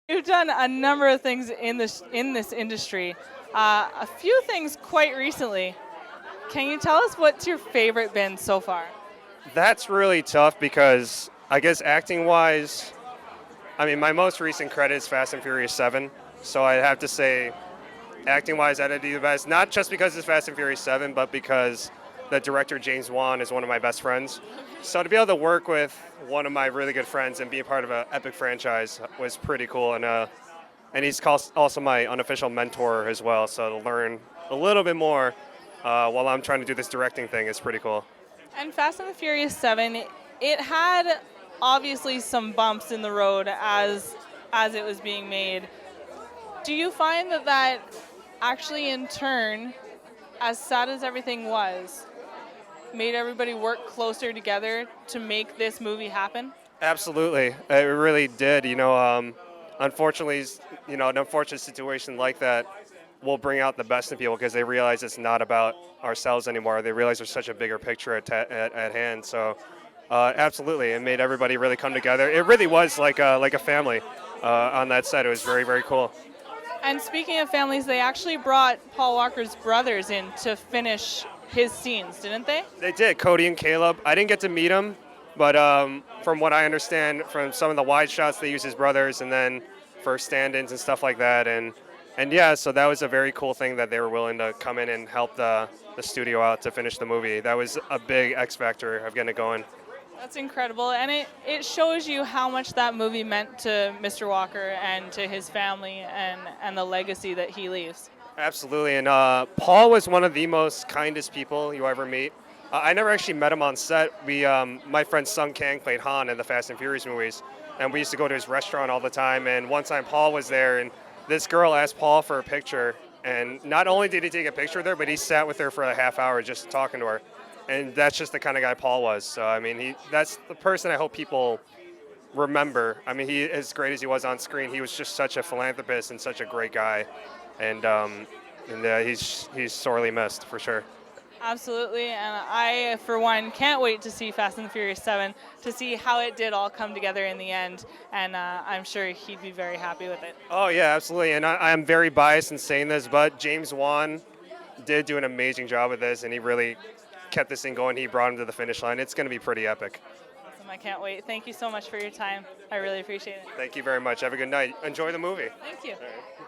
You've done a number of things in this industry. A few things quite recently. Can you tell us what's your favorite been so far? That's really tough because I guess acting wise, I mean, my most recent credit is Fast and Furious 7. So I have to say, acting wise, that'd be the best. Not just because it's Fast and Furious 7, but because the director, James Wan, is one of my best friends. So to be able to work with one of my really good friends and be a part of an epic franchise was pretty cool. And he's also my unofficial mentor as well. So to learn a little bit more while I'm trying to do this directing thing is pretty cool. And Fast and the Furious 7, it had obviously some bumps in the road as it was being made. Do you find that actually in turn, as sad as everything was, made everybody work closer together to make this movie happen? Absolutely, it really did. Unfortunately, an unfortunate situation like that will bring out the best in people because they realize it's not about ourselves anymore. They realize there's such a bigger picture at hand. So, absolutely, it made everybody really come together. It really was like a family on that set. It was very, very cool. And speaking of families, they actually brought Paul Walker's brothers in to finish his scenes, didn't they? They did, Cody and Caleb. I didn't get to meet them, but from what I understand from some of the wide shots, they used his brothers, and then for stand-ins and stuff like that. And yeah, so that was a very cool thing that they were willing to come in and help the studio out to finish the movie. That was a big X factor of getting it going. That's incredible. And it shows you how much that movie meant to Mr. Walker and to his family and the legacy that he leaves. Absolutely, and Paul was one of the most kindest people you ever meet. I never actually met him on set. My friend Sung Kang played Han in the Fast and Furious movies, and we used to go to his restaurant all the time. And one time Paul was there, and this girl asked Paul for a picture, and not only did he take a picture with her, but he sat with her for a half hour just talking to her. And that's just the kind of guy Paul was. So I mean, that's the person I hope people remember. I mean, he as great as he was on screen, he was just such a philanthropist and such a great guy, and he's sorely missed for sure. Absolutely. And I, for one, can't wait to see Fast and the Furious 7 to see how it did all come together in the end. And I'm sure he'd be very happy with it. Oh yeah, absolutely. And I'm very biased in saying this, but James Wan did do an amazing job with this, and he really kept this thing going. He brought him to the finish line. It's going to be pretty epic. Awesome. I can't wait. Thank you so much for your time. I really appreciate it. Thank you very much. Have a good night. Enjoy the movie. Thank you. All right.